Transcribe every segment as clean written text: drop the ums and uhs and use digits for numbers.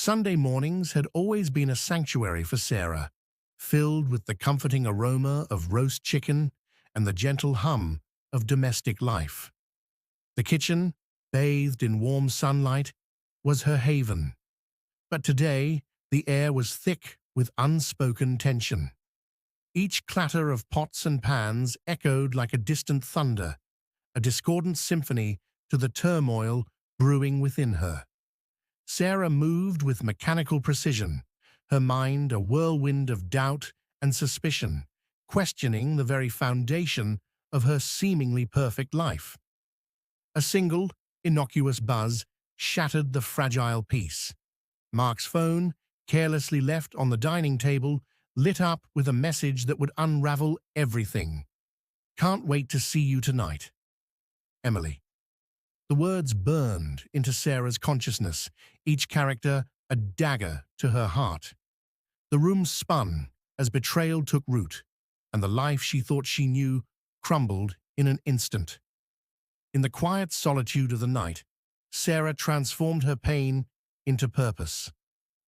Sunday mornings had always been a sanctuary for Sarah, filled with the comforting aroma of roast chicken and the gentle hum of domestic life. The kitchen, bathed in warm sunlight, was her haven. But today, the air was thick with unspoken tension. Each clatter of pots and pans echoed like a distant thunder, a discordant symphony to the turmoil brewing within her. Sarah moved with mechanical precision, her mind a whirlwind of doubt and suspicion, questioning the very foundation of her seemingly perfect life. A single, innocuous buzz shattered the fragile peace. Mark's phone, carelessly left on the dining table, lit up with a message that would unravel everything. "Can't wait to see you tonight. Emily." The words burned into Sarah's consciousness, each character a dagger to her heart. The room spun as betrayal took root, and the life she thought she knew crumbled in an instant. In the quiet solitude of the night, Sarah transformed her pain into purpose.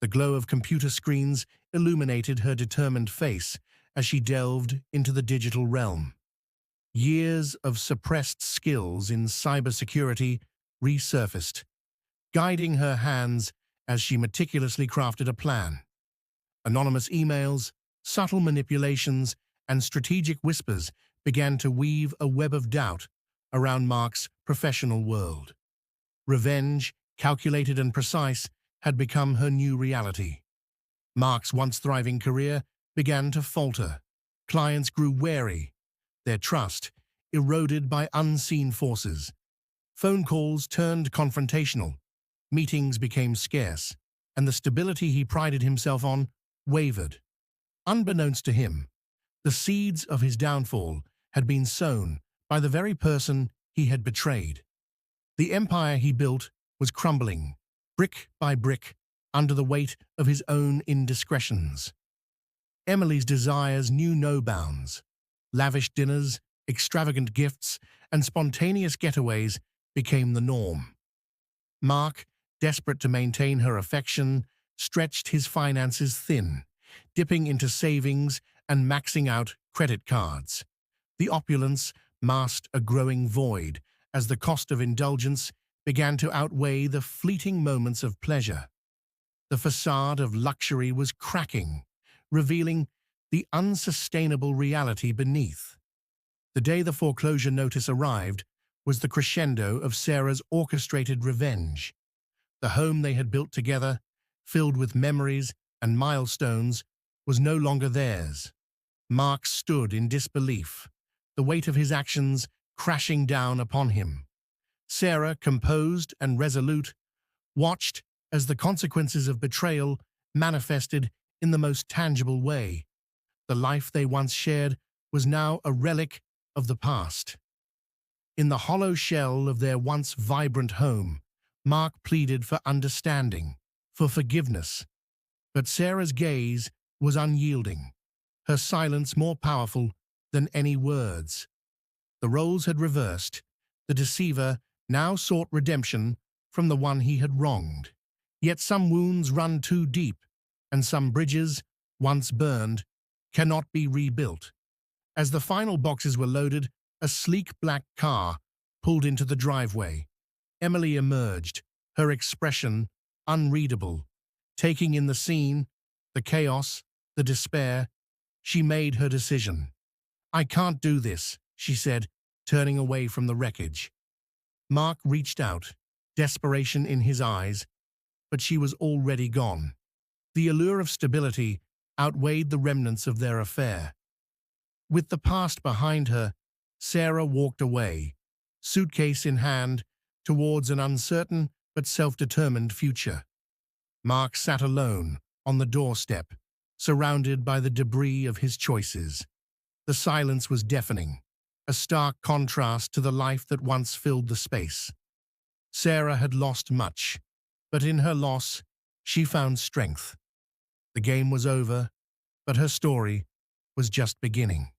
The glow of computer screens illuminated her determined face as she delved into the digital realm. Years of suppressed skills in cybersecurity resurfaced, guiding her hands as she meticulously crafted a plan. Anonymous emails, subtle manipulations, and strategic whispers began to weave a web of doubt around Mark's professional world. Revenge, calculated and precise, had become her new reality. Mark's once thriving career began to falter. Clients grew wary, their trust eroded by unseen forces. Phone calls turned confrontational, meetings became scarce, and the stability he prided himself on wavered. Unbeknownst to him, the seeds of his downfall had been sown by the very person he had betrayed. The empire he built was crumbling, brick by brick, under the weight of his own indiscretions. Emily's desires knew no bounds. Lavish dinners, extravagant gifts, and spontaneous getaways became the norm. Mark, desperate to maintain her affection, stretched his finances thin, dipping into savings and maxing out credit cards. The opulence masked a growing void as the cost of indulgence began to outweigh the fleeting moments of pleasure. The facade of luxury was cracking, revealing the unsustainable reality beneath. The day the foreclosure notice arrived was the crescendo of Sarah's orchestrated revenge. The home they had built together, filled with memories and milestones, was no longer theirs. Mark stood in disbelief, the weight of his actions crashing down upon him. Sarah, composed and resolute, watched as the consequences of betrayal manifested in the most tangible way. The life they once shared was now a relic of the past. In the hollow shell of their once vibrant home, Mark pleaded for understanding, for forgiveness. But Sarah's gaze was unyielding, her silence more powerful than any words. The roles had reversed. The deceiver now sought redemption from the one he had wronged. Yet some wounds run too deep, and some bridges, once burned, cannot be rebuilt. As the final boxes were loaded, a sleek black car pulled into the driveway. Emily emerged, her expression unreadable. Taking in the scene, the chaos, the despair, she made her decision. "I can't do this," she said, turning away from the wreckage. Mark reached out, desperation in his eyes, but she was already gone. The allure of stability outweighed the remnants of their affair. With the past behind her, Sarah walked away, suitcase in hand, towards an uncertain but self-determined future. Mark sat alone on the doorstep, surrounded by the debris of his choices. The silence was deafening, a stark contrast to the life that once filled the space. Sarah had lost much, but in her loss, she found strength. The game was over, but her story was just beginning.